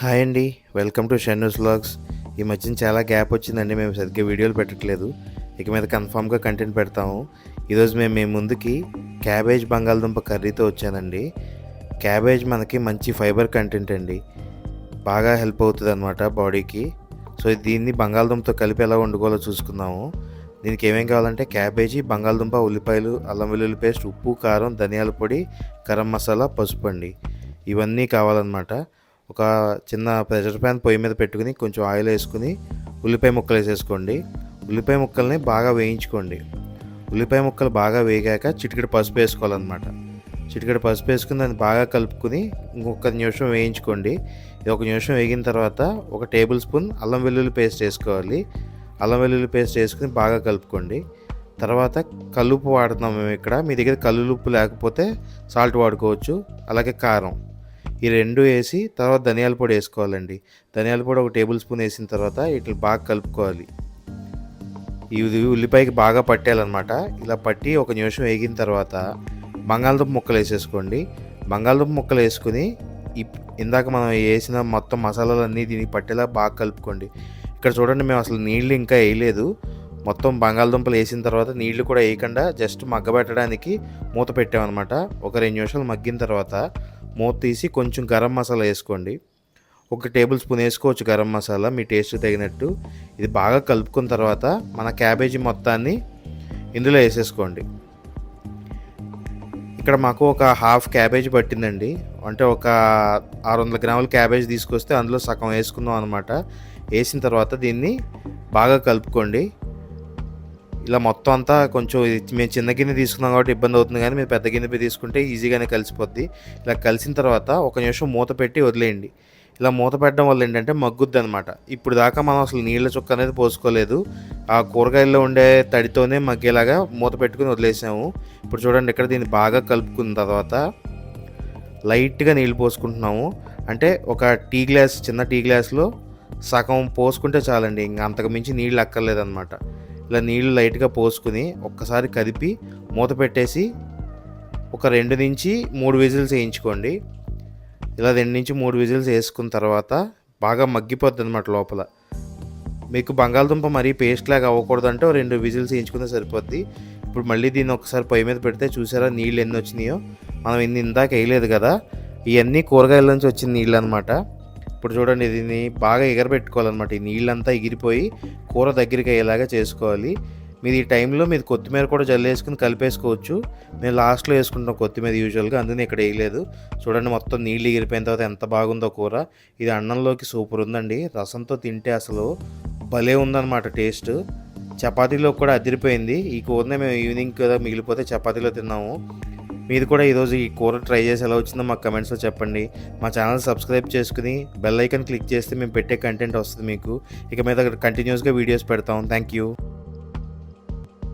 Hi అండి. Welcome to Shennu's vlogs. ఈ మధ్యన చాలా గ్యాప్ వచ్చిందండి. మేము సరిగ్గా వీడియోలు పెట్టట్లేదు. ఇక మీద కన్ఫామ్గా కంటెంట్ పెడతాము. ఈరోజు మేము మీ ముందుకి క్యాబేజ్ బంగాళదుంప కర్రీతో వచ్చానండి. క్యాబేజ్ మనకి మంచి ఫైబర్ కంటెంట్ అండి. బాగా హెల్ప్ అవుతుంది అనమాట బాడీకి. సో దీన్ని బంగాళదుంపతో కలిపి ఎలా వండుకోవాలో చూసుకుందాము. దీనికి ఏమేం కావాలంటే క్యాబేజీ, బంగాళదుంప, ఉల్లిపాయలు, అల్లం వెల్లుల్లి పేస్ట్, ఉప్పు, కారం, ధనియాల పొడి, గరం మసాలా, పసుపు అండి. ఇవన్నీ కావాలన్నమాట. ఒక చిన్న ప్రెషర్ ప్యాన్ పొయ్యి మీద పెట్టుకుని కొంచెం ఆయిల్ వేసుకుని ఉల్లిపాయ ముక్కలు వేసేసుకోండి. ఉల్లిపాయ ముక్కల్ని బాగా వేయించుకోండి. ఉల్లిపాయ ముక్కలు బాగా వేగాక చిటికెడు పసుపు వేసుకోవాలన్నమాట. చిటికెడు పసుపు వేసుకుని దాన్ని బాగా కలుపుకుని ఇంకొక నిమిషం వేయించుకోండి. ఇది ఒక నిమిషం వేగిన తర్వాత ఒక టేబుల్ స్పూన్ అల్లం వెల్లుల్లి పేస్ట్ వేసుకోవాలి. అల్లం వెల్లుల్లి పేస్ట్ వేసుకుని బాగా కలుపుకోండి. తర్వాత కల్లుప్పు వాడుతున్నాం మేము ఇక్కడ. మీ దగ్గర కల్లుప్పు లేకపోతే సాల్ట్ వాడుకోవచ్చు. అలాగే కారం, ఈ రెండు వేసి తర్వాత ధనియాల పొడి వేసుకోవాలండి. ధనియాల పొడి ఒక టేబుల్ స్పూన్ వేసిన తర్వాత ఇట్లా బాగా కలుపుకోవాలి. ఇది ఉల్లిపాయకి బాగా పట్టేయాలన్నమాట. ఇలా పట్టి ఒక నిమిషం వేగిన తర్వాత బంగాళదుంప ముక్కలు వేసేసుకోండి. బంగాళదుంప ముక్కలు వేసుకుని ఇందాక మనం వేసిన మొత్తం మసాలాలన్నీ దీనికి పట్టేలా బాగా కలుపుకోండి. ఇక్కడ చూడండి, మేము అసలు నీళ్ళు ఇంకా వేయలేదు. మొత్తం బంగాళదుంపలు వేసిన తర్వాత నీళ్లు కూడా వేయకుండా జస్ట్ మగ్గబెట్టడానికి మూత పెట్టామన్నమాట. ఒక 2 నిమిషాలు మగ్గిన తర్వాత మూత తీసి కొంచెం గరం మసాలా వేసుకోండి. ఒక టేబుల్ స్పూన్ వేసుకోవచ్చు గరం మసాలా, మీ టేస్ట్ తగినట్టు. ఇది బాగా కలుపుకున్న తర్వాత మన క్యాబేజీ మొత్తాన్ని ఇందులో వేసేసుకోండి. ఇక్కడ మాకు ఒక హాఫ్ క్యాబేజీ పట్టిందండి. అంటే ఒక 600 గ్రాముల క్యాబేజీ తీసుకొస్తే అందులో సగం వేసుకుందాం అనమాట. వేసిన తర్వాత దీన్ని బాగా కలుపుకోండి. ఇలా మొత్తం అంతా కొంచెం మేము చిన్న గిన్నె తీసుకున్నాం కాబట్టి ఇబ్బంది అవుతుంది, కానీ మీరు పెద్ద గిన్నె తీసుకుంటే ఈజీగానే కలిసిపోద్ది. ఇలా కలిసిన తర్వాత ఒక నిమిషం మూత పెట్టి వదిలేయండి. ఇలా మూత పెట్టడం వల్ల ఏంటంటే మగ్గుద్ది అనమాట. ఇప్పుడు దాకా మనం అసలు నీళ్ళ చుక్క అనేది పోసుకోలేదు. ఆ కూరగాయల్లో ఉండే తడితోనే మగ్గేలాగా మూత పెట్టుకుని వదిలేసాము. ఇప్పుడు చూడండి, ఇక్కడ దీన్ని బాగా కలుపుకున్న తర్వాత లైట్గా నీళ్ళు పోసుకుంటున్నాము. అంటే ఒక చిన్న టీ గ్లాస్లో సగం పోసుకుంటే చాలండి. ఇంకా అంతకు మించి నీళ్ళు అక్కర్లేదన్నమాట. ఇలా నీళ్ళు లైట్గా పోసుకుని ఒక్కసారి కదిపి మూత పెట్టేసి ఒక 2 నుంచి 3 విజిల్స్ వేయించుకోండి. ఇలా 2 నుంచి 3 విజిల్స్ వేసుకున్న తర్వాత బాగా మగ్గిపోద్ది అనమాట లోపల. మీకు బంగాళదుంప మరీ పేస్ట్ లాగా అవ్వకూడదంటే 2 విజిల్స్ వేయించుకుంటే సరిపోద్ది. ఇప్పుడు మళ్ళీ దీన్ని ఒకసారి పొయ్యి మీద పెడితే చూసారా నీళ్ళు ఎన్ని వచ్చినాయో. మనం ఇందాక వేయలేదు కదా, ఇవన్నీ కూరగాయల నుంచి వచ్చిన నీళ్ళు అనమాట. ఇప్పుడు చూడండి, దీన్ని బాగా ఎగరబెట్టుకోవాలన్నమాట. ఈ నీళ్ళంతా ఎగిరిపోయి కూర దగ్గరికి అయ్యేలాగా చేసుకోవాలి. మీరు ఈ టైంలో మీరు కొత్తిమీర కూడా జల్లేసుకుని కలిపేసుకోవచ్చు. మేము లాస్ట్లో వేసుకుంటాం కొత్తిమీర యూజువల్గా, అందుకని ఇక్కడ వేయలేదు. చూడండి, మొత్తం నీళ్ళు ఎగిరిపోయిన తర్వాత ఎంత బాగుందో కూర. ఇది అన్నంలోకి సూపర్ ఉందండి. రసంతో తింటే అసలు భలే ఉందన్నమాట టేస్ట్. చపాతీలో కూడా అదిరిపోయింది. ఈ కూరనే మేము ఈవినింగ్ కదా మిగిలిపోతే చపాతీలో తిన్నాము. మీరు కూడా ఈరోజు ఈ కూర ట్రై చేసి ఎలా వచ్చిందో మాకు కమెంట్స్లో చెప్పండి. మా ఛానల్ సబ్స్క్రైబ్ చేసుకుని బెల్ ఐకాన్ క్లిక్ చేస్తే మేము పెట్టే కంటెంట్ వస్తుంది మీకు. ఇక మీద కంటిన్యూస్గా వీడియోస్ పెడతాం. Thank you.